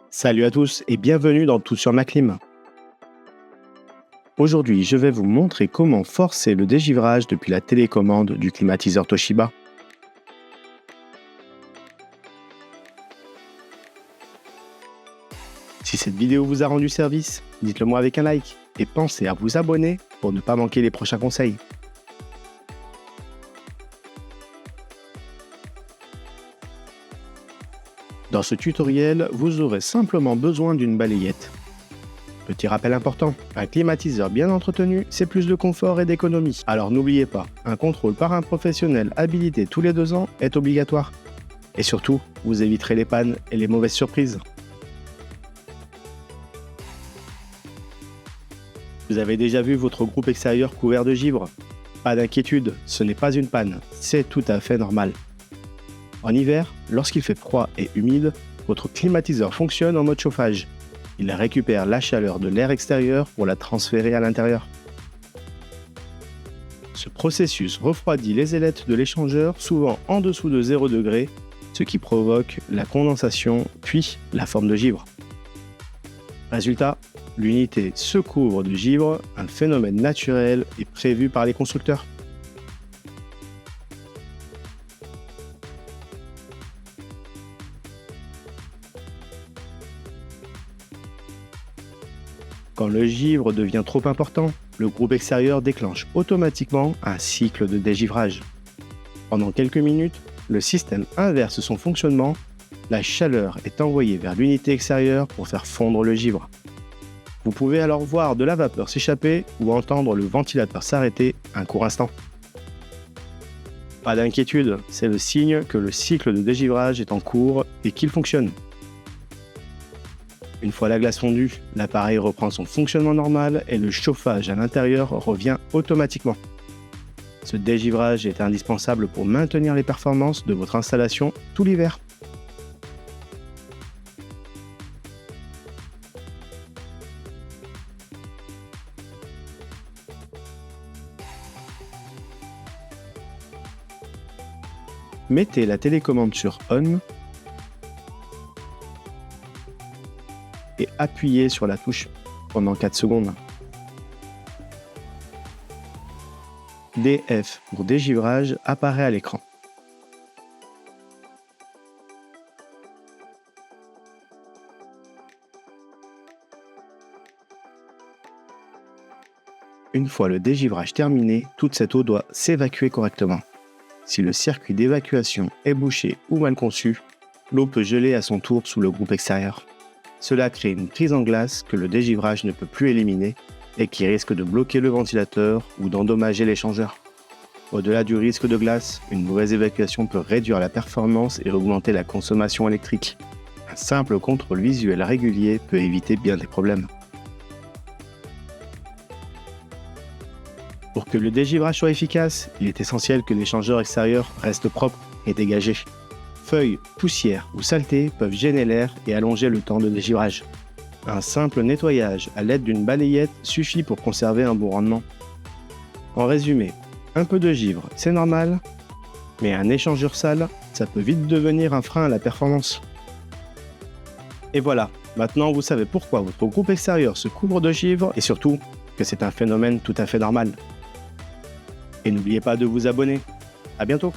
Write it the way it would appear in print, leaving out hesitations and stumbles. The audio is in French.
Salut à tous et bienvenue dans Tout sur ma clim. Aujourd'hui, je vais vous montrer comment forcer le dégivrage depuis la télécommande du climatiseur Toshiba. Si cette vidéo vous a rendu service, dites-le moi avec un like et pensez à vous abonner pour ne pas manquer les prochains conseils. Dans ce tutoriel, vous aurez simplement besoin d'une balayette. Petit rappel important, un climatiseur bien entretenu, c'est plus de confort et d'économie. Alors n'oubliez pas, un contrôle par un professionnel habilité tous les 2 ans est obligatoire. Et surtout, vous éviterez les pannes et les mauvaises surprises. Vous avez déjà vu votre groupe extérieur couvert de givre? Pas d'inquiétude, ce n'est pas une panne, c'est tout à fait normal. En hiver, lorsqu'il fait froid et humide, votre climatiseur fonctionne en mode chauffage. Il récupère la chaleur de l'air extérieur pour la transférer à l'intérieur. Ce processus refroidit les ailettes de l'échangeur, souvent en dessous de 0 degré, ce qui provoque la condensation puis la forme de givre. Résultat, l'unité se couvre de givre, un phénomène naturel et prévu par les constructeurs. Quand le givre devient trop important, le groupe extérieur déclenche automatiquement un cycle de dégivrage. Pendant quelques minutes, le système inverse son fonctionnement, la chaleur est envoyée vers l'unité extérieure pour faire fondre le givre. Vous pouvez alors voir de la vapeur s'échapper ou entendre le ventilateur s'arrêter un court instant. Pas d'inquiétude, c'est le signe que le cycle de dégivrage est en cours et qu'il fonctionne. Une fois la glace fondue, l'appareil reprend son fonctionnement normal et le chauffage à l'intérieur revient automatiquement. Ce dégivrage est indispensable pour maintenir les performances de votre installation tout l'hiver. Mettez la télécommande sur On et appuyez sur la touche pendant 4 secondes. DF pour dégivrage apparaît à l'écran. Une fois le dégivrage terminé, toute cette eau doit s'évacuer correctement. Si le circuit d'évacuation est bouché ou mal conçu, l'eau peut geler à son tour sous le groupe extérieur. Cela crée une prise en glace que le dégivrage ne peut plus éliminer et qui risque de bloquer le ventilateur ou d'endommager l'échangeur. Au-delà du risque de glace, une mauvaise évacuation peut réduire la performance et augmenter la consommation électrique. Un simple contrôle visuel régulier peut éviter bien des problèmes. Pour que le dégivrage soit efficace, il est essentiel que l'échangeur extérieur reste propre et dégagé. Feuilles, poussière ou saleté peuvent gêner l'air et allonger le temps de dégivrage. Un simple nettoyage à l'aide d'une balayette suffit pour conserver un bon rendement. En résumé, un peu de givre, c'est normal, mais un échangeur sale, ça peut vite devenir un frein à la performance. Et voilà, maintenant vous savez pourquoi votre groupe extérieur se couvre de givre et surtout que c'est un phénomène tout à fait normal. Et n'oubliez pas de vous abonner. À bientôt!